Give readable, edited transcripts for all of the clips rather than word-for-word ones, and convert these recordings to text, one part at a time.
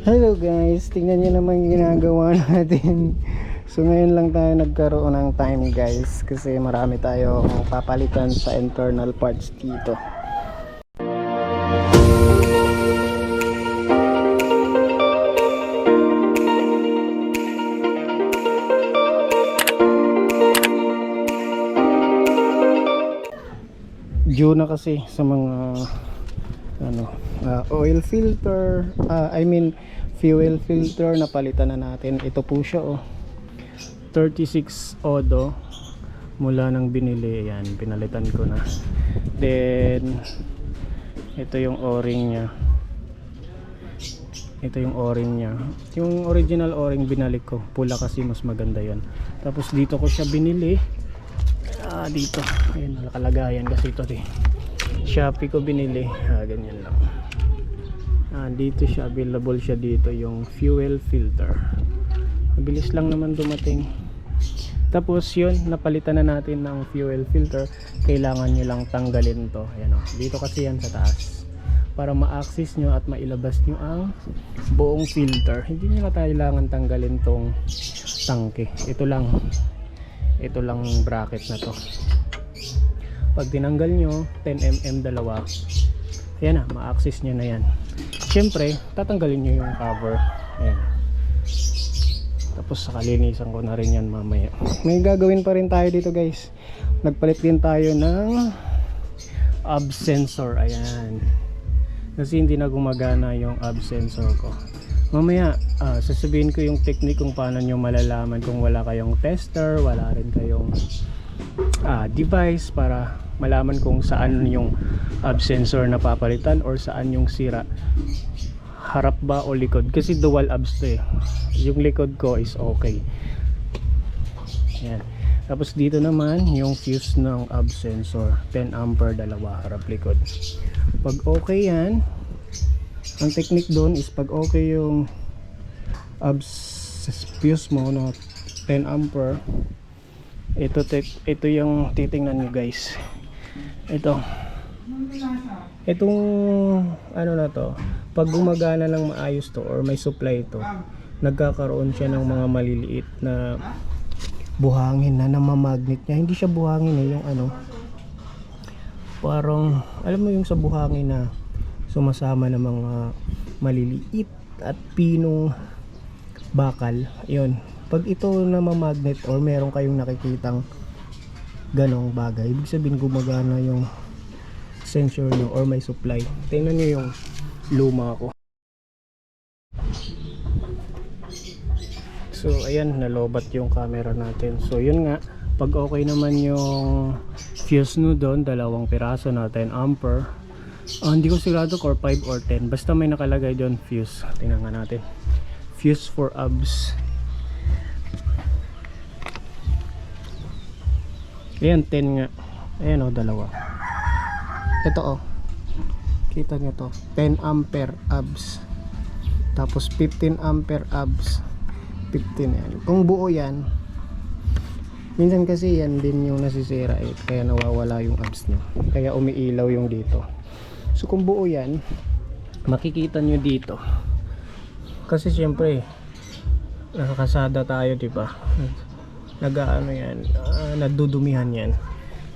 Hello guys, tingnan nyo naman yung ginagawa natin. So ngayon lang tayo nagkaroon ng time guys, kasi marami tayong papalitan sa internal parts dito. Due na kasi sa mga oil filter, fuel filter na palitan na natin. Ito po siya 36 odo mula nang binili. Yan, pinalitan ko na. Then ito yung o-ring nya. Yung original o-ring binalik ko, pula kasi mas maganda yan. Tapos dito ko siya binili, dito ayun, nakalagayan kasi ito Shopee ko binili, ganyan lang. Dito siya, available siya dito yung fuel filter. Mabilis lang naman dumating. Tapos yun, napalitan na natin ng fuel filter. Kailangan nyo lang tanggalin to. Ayan, dito kasi yan sa taas, para ma-access nyo at mailabas nyo ang buong filter. Hindi nyo na kailangan tanggalin tong tangke. Ito lang bracket na to. Pag tinanggal nyo 10mm dalawa, ayan na, ma-access nyo na yan. Siyempre tatanggalin nyo yung cover. Ayan. Tapos sakalinisan ko na rin yan mamaya. May gagawin pa rin tayo dito guys. Nagpalit din tayo ng ABS sensor. Ayan, kasi hindi na gumagana yung ABS sensor ko. Mamaya sasabihin ko yung technique kung paano nyo malalaman kung wala kayong tester, wala rin kayong device, para malaman kung saan yung ABS sensor na papalitan or saan yung sira, harap ba o likod, kasi dual ABS to yung likod ko is okay. Yan. Tapos dito naman yung fuse ng ABS sensor, 10 ampere dalawa, harap likod. Pag okay yan, ang technique doon is pag okay yung ABS fuse mo na 10 ampere, ito yung titingnan nyo guys. Itong ano na to, pag gumagana ng maayos to or may supply ito, nagkakaroon siya ng mga maliliit na buhangin na namamagnet niya. Hindi siya buhangin yung parang alam mo yung sa buhangin na sumasama ng mga maliliit at pinong bakal. Yun, pag ito namamagnet or meron kayong nakikitang ganong bagay, ibig sabihin gumagana yung sensor nyo or may supply. Tingnan nyo yung luma ko. So ayan, nalobat yung camera natin. So yun nga, pag okay naman yung fuse nyo doon, dalawang piraso na 10 ampere. Hindi ko sigurado core 5 or 10, basta may nakalagay doon fuse. Tingnan nga natin, fuse for ABS. Ayan, 10 nga. Ayan dalawa. Ito kita nyo to, 10 ampere ABS, tapos 15 ampere ABS, 15 yan. Kung buo yan, minsan kasi yan din yung nasisira kaya nawawala yung ABS nyo, kaya umiilaw yung dito. So kung buo yan, makikita nyo dito, kasi syempre nakakasada tayo, diba? Nadudumihan yan.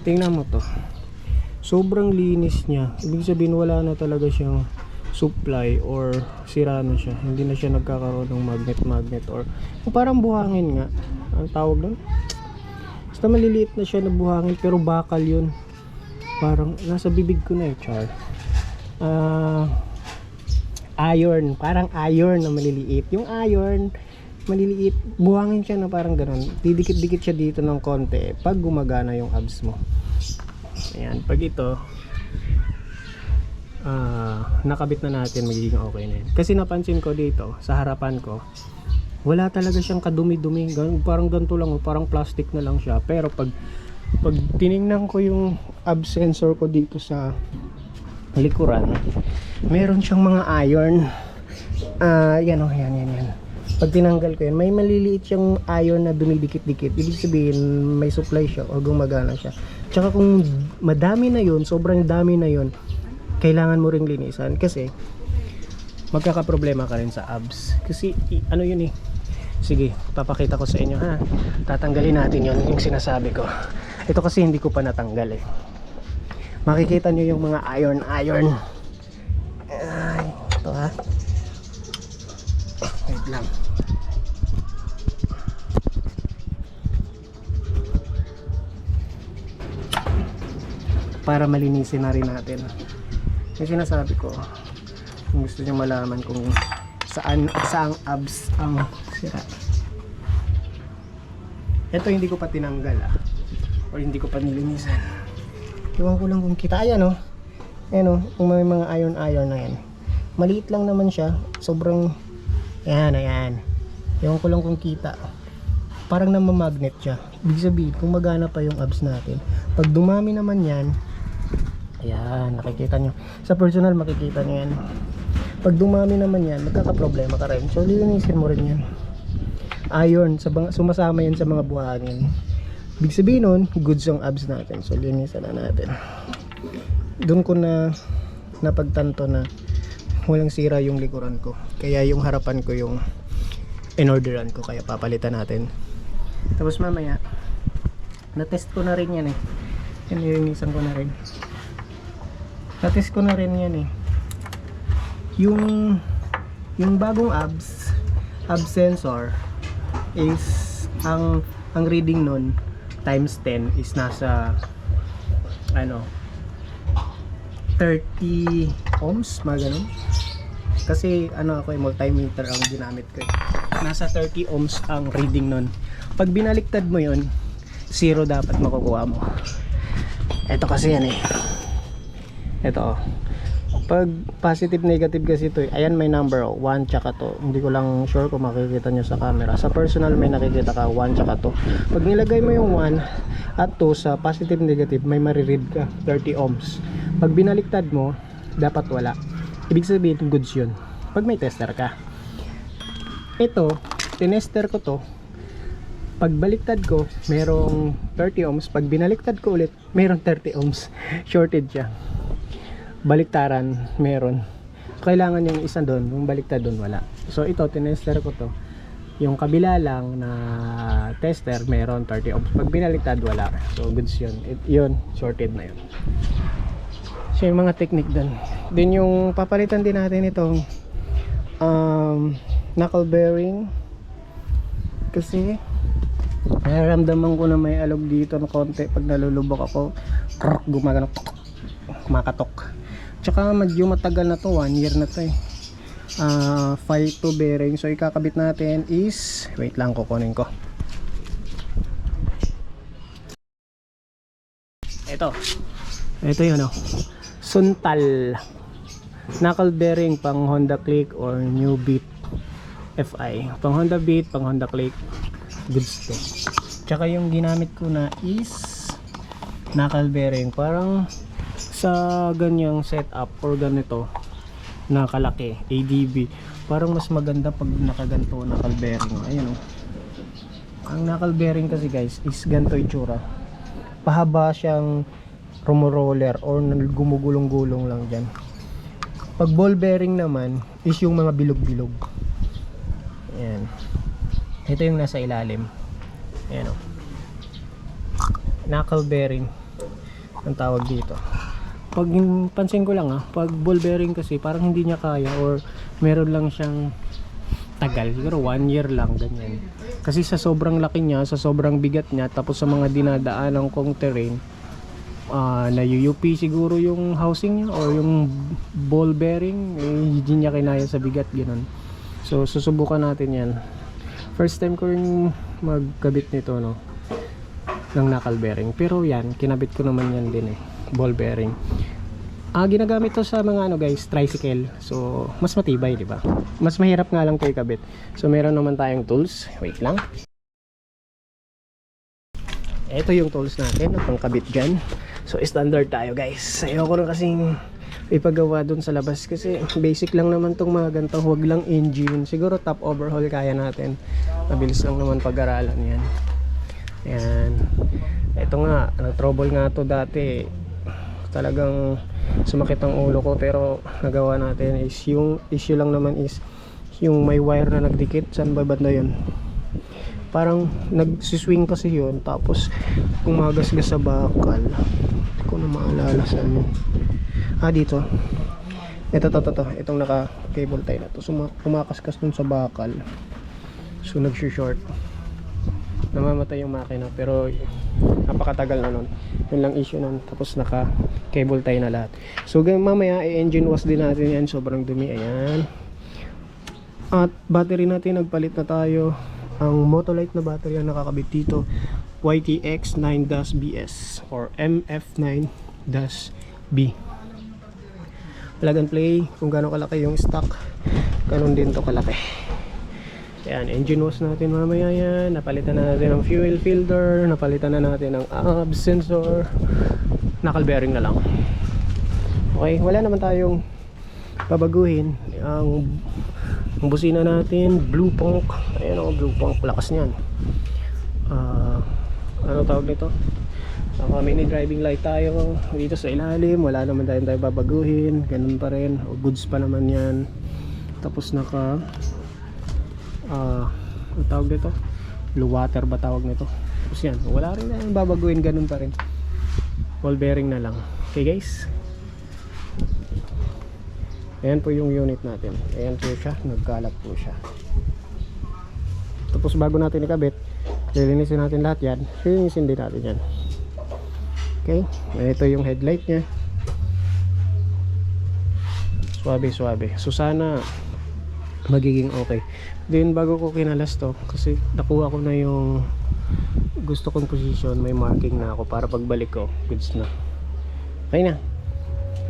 Tingnan mo to, sobrang linis niya. Ibig sabihin wala na talaga siyang supply or sira na siya, hindi na siya nagkakaroon ng magnet or parang buhangin nga ang tawag doon. Basta maliliit na siya na buhangin, pero bakal yun. Parang nasa bibig ko na char. Iron, parang iron na maliliit. Yung iron maliliit, buhangin siya na parang gano'n. Didikit-dikit siya dito ng konti pag gumagana yung ABS mo. Ayan, pag ito nakabit na natin, magiging okay na yun. Kasi napansin ko dito sa harapan ko, wala talaga siyang kadumi-dumi, parang ganito lang, parang plastic na lang siya. Pero pag tiningnan ko yung ABS sensor ko dito sa likuran, meron siyang mga iron. Yan. Pag tinanggal ko yan, may maliliit siyang iron na dumidikit-dikit. Ibig sabihin may supply siya o gumagana siya. Tsaka kung madami na yun, sobrang dami na yun, kailangan mo ring linisan. Kasi magkakaproblema ka rin sa abs. Kasi ano yun eh. Sige, papakita ko sa inyo ha. Tatanggalin natin yun, yung sinasabi ko. Ito kasi hindi ko pa natanggal eh. Makikita nyo yung mga iron. Ay, ito ha. Wait lang. Para malinisin na rin natin. Yung sinasabi ko, kung gusto nyo malaman kung saang abs ang sira. Ito hindi ko pa tinanggal or hindi ko pa nilinisan. Iwan ko lang kung kita. Ayan o. Ayan o, kung may mga iron na yan. Maliit lang naman siya. Sobrang, ayan. Iwan ko lang kung kita. Parang namamagnet siya. Ibig sabihin, kung magana pa yung abs natin. Pag dumami naman yan, ayan, nakikita nyo. Sa personal, makikita nyo yan. Pag dumami naman yan, magkakaproblema ka rin. So, lilinisin mo rin yan. Iron, sumasama yan sa mga buhangin. Ibig sabihin nun, goods yung abs natin. So, linisan na natin. Doon ko na napagtanto na walang sira yung likuran ko. Kaya yung harapan ko yung in-orderan ko. Kaya papalitan natin. Tapos mamaya, na-test ko na rin yan eh. Nilinisan ko na rin. Na-test ko na rin yan eh. Yung bagong abs sensor is ang reading nun times 10 is nasa 30 ohms, mga ganun. Kasi ako multimeter ang ginamit ko. Nasa 30 ohms ang reading nun. Pag binaliktad mo yun, 0 dapat makukuha mo. Ito kasi yan eh. Ito. Pag positive negative kasi ito, ayan may number 1 tsaka 2. Hindi ko lang sure kung makikita nyo sa camera. Sa personal may nakikita ka 1 tsaka 2. Pag nilagay mo yung 1 at 2 sa positive negative, may mariread ka 30 ohms. Pag binaliktad mo, dapat wala. Ibig sabihin goods yun. Pag may tester ka. Ito, tinester ko to. Pag baliktad ko, merong 30 ohms. Pag binaliktad ko ulit, merong 30 ohms. Shorted siya. Baliktaran, meron. So, kailangan yung isa doon, yung baliktad doon, wala. So ito, tinester ko to. Yung kabila lang na tester, meron 30 ohms. Pag binaliktad, wala. So goods yun. Yun, shorted na yun. So yung mga technique doon. Then yung papalitan din natin itong knuckle bearing. Kasi nararamdaman ko na may alog dito na konti pag nalulubok ako. Gumagano, kumakatok. Tsaka medyo matagal na to, 1 year na to eh. 5-2 bearing. So ikakabit natin is, wait lang, kukunin ko. Ito yun Suntal knuckle bearing pang Honda Click or New Beat FI. Pang Honda Beat, pang Honda Click, goods to. Tsaka yung ginamit ko na is knuckle bearing. Parang sa ganyang setup or ganito na kalaki, ADB, parang mas maganda pag nakaganto knuckle bearing. Ayun ang knuckle bearing kasi guys is ganito itsura. Pahaba siyang roller or gumugulong-gulong lang dyan. Pag ball bearing naman is yung mga bilog-bilog. Ayan. Ito yung nasa ilalim. Ayan knuckle bearing ang tawag dito. Pag pansin ko lang pag ball bearing kasi parang hindi niya kaya or meron lang siyang tagal, siguro 1 year lang ganyan. Kasi sa sobrang laki niya, sa sobrang bigat niya, tapos sa mga dinadaanan kong terrain, na-UP siguro yung housing niya or yung ball bearing, hindi niya kinaya sa bigat, ganoon. So susubukan natin yan. First time ko rin magkabit nito ng knuckle bearing, pero yan, kinabit ko naman yan din ball bearing. Ginagamit to sa mga guys, tricycle. So mas matibay, di ba? Mas mahirap nga lang to ikabit. So meron naman tayong tools. Wait lang. Ito yung tools natin, pangkabit dyan. So standard tayo guys. Ayoko na kasing ipagawa dun sa labas kasi basic lang naman tong mga ganito. Huwag lang engine. Siguro top overhaul kaya natin. Mabilis lang naman pag-aralan yan. Ayan. Ito nga, nag-trouble nga to dati. Talagang sumakit ang ulo ko, pero nagawa natin. Is yung issue lang naman is yung may wire na nagdikit. Saan ba banda yun? Parang nagsiswing kasi yun, tapos kumagasgas sa bakal. Hindi ko na maalala saan yun. Dito. Itong naka cable tie na to, kumakaskas dun sa bakal, so nag-short, namamatay yung makina. Pero napakatagal na nun, yun lang issue nun. Tapos naka cable tie na lahat. So mamaya i-engine wash din natin yan, sobrang dumi. Ayan. At battery natin, nagpalit na tayo. Ang Motolite na battery ang nakakabit dito, YTX 9-BS or MF9-B. Plug and play. Kung gaano kalaki yung stock, ganun din to kalaki. Ayan, engine wash natin mamaya yan. Napalitan na natin ang fuel filter, napalitan na natin ang ABS sensor, knuckle bearing na lang. Okay, wala naman tayong babaguhin. Ang busina natin, blue punk. Ayan o, blue punk, lakas niyan. Ano tawag nito? Mini driving light tayo dito sa ilalim, wala naman tayo babaguhin, ganun pa rin, o goods pa naman yan. Tapos naka ano tawag nito, blue water ba tawag nito. Tapos yan, wala rin na babaguhin, ganun pa rin, ball bearing na lang. Okay guys, ayan po yung unit natin. Ayan po siya, nagkalat po siya. Tapos bago natin ikabit, lilinisin natin lahat yan. Lilinisin din natin yan. Okay, ito yung headlight nya, suabe suabe. So sana magiging okay. Then bago ko kinalas to, kasi nakuha ko na yung gusto kong position, may marking na ako para pagbalik ko, goods na. Okay na,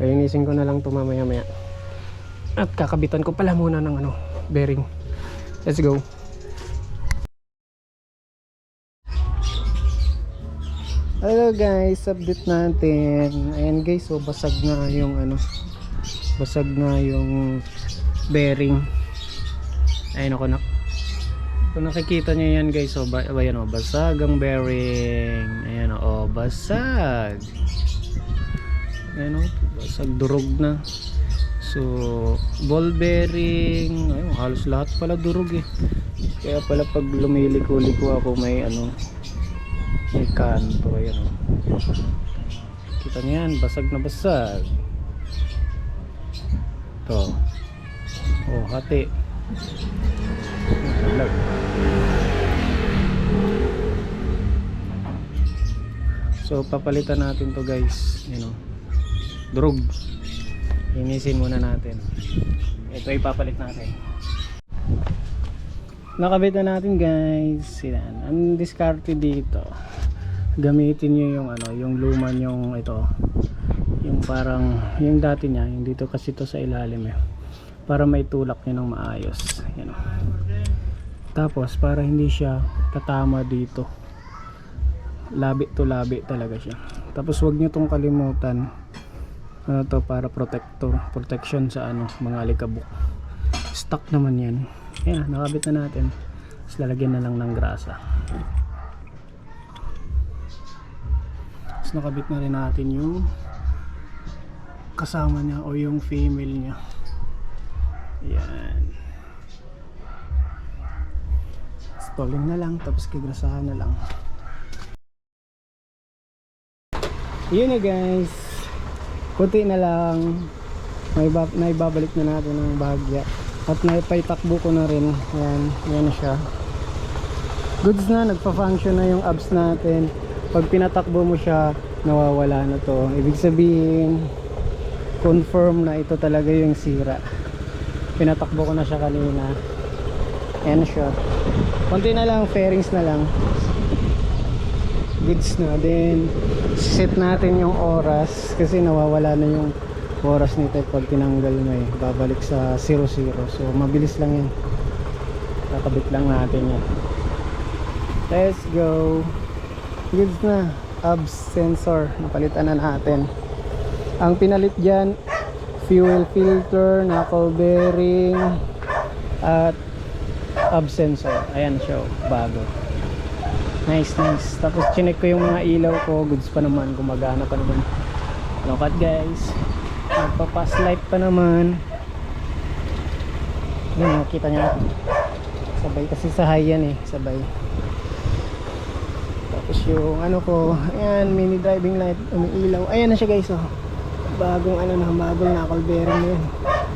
lilinisin ko na lang to mamaya maya. At kakabitan ko pala muna ng bearing. Let's go. Hello guys, update natin. Ayan guys, so basag nga yung basag nga yung bearing. Ayun ako kung nakikita nyo yan guys, so ayan o, basag ang bearing. Ayan o, basag. Ayan o, basag, durog na. So ball bearing, ayun, halos lahat pala durog eh. Kaya pala pag lumiliko-liko ako may may kanto. Ayan o, kita nyo yan, basag na basag. Ito, oh, hati. So papalitan natin to guys. Ayan o, durog. Linisin muna natin. Ito ipapalit natin. Nakabit na natin guys. Yan. Ang diskarte dito, gamitin nyo yung yung luma yung ito, yung parang yung dati niya, yung dito kasi to sa ilalim para may tulak nyo ng maayos. Yan. Tapos para hindi siya tatama dito, labi to labi talaga siya. Tapos wag nyo tong kalimutan, to para protection sa mga alikabok. Stock naman yan. Ayan, nakabit na natin. Tapos lalagyan na lang ng grasa. Tapos nakabit na rin natin yung kasama niya o yung female niya. Ayan, stalling na lang, tapos kigrasahan na lang. Yun na guys, kunti na lang, naibabalik na natin ang bahagya at naipaitakbo ko na rin. Ayan, yan na siya, goods na, nagpa-function na yung abs natin. Pag pinatakbo mo siya, nawawala na to. Ibig sabihin, confirm na ito talaga yung sira. Pinatakbo ko na siya kanina. Ayan siya, konti na lang, fairings na lang, goods na. Then set natin yung oras kasi nawawala na yung oras nito pag tinanggal mo babalik sa 00. So mabilis lang yan, kakabit lang natin yan. Let's go. Goods na, ABS sensor napalitan na natin. Ang pinalit dyan, fuel filter, knuckle bearing at ABS sensor. Ayan siya, bago. Nice, nice. Tapos chinek ko yung mga ilaw ko, goods pa naman, gumagana pa naman. Look at guys, Nagpa-pass light pa naman. Yun, makita nyo. Sabay kasi sa high yan eh, sabay. Tapos yung ano ko, ayan, mini driving light, umiilaw. Ayan na siya guys, oh. Bagong ano na, bagong knuckle bearing na yun.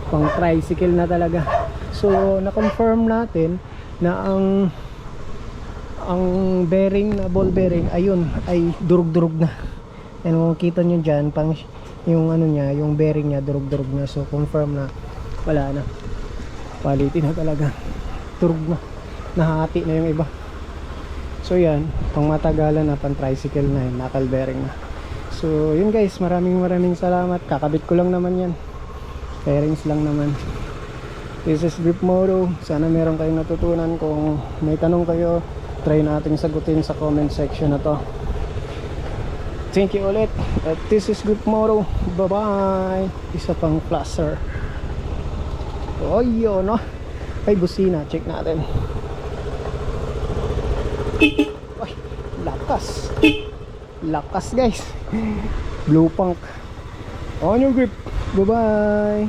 Pang tricycle na talaga. So, na-confirm natin na ang bearing na ball bearing, ayun, ay durug-durug na. And kung kita nyo dyan, pang yung ano niya, yung bearing niya, durug-durug na. So, confirm na wala na. Quality na talaga. Durug na. Nahati na yung iba. So yan, pang matagalan na, pang tricycle na yun, knuckle bearing na. So yun guys, maraming salamat. Kakabit ko lang naman yan, bearings lang naman. This is Grip Moto. Sana meron kayong natutunan. Kung may tanong kayo, try natin sagutin sa comment section na to. Thank you ulit. At this is Grip Moto. Bye bye. Isa pang placer. Oh yun, no? Ay, busina, check natin. Ay, lakas. Lakas guys. Blue punk. On your grip. Bye bye.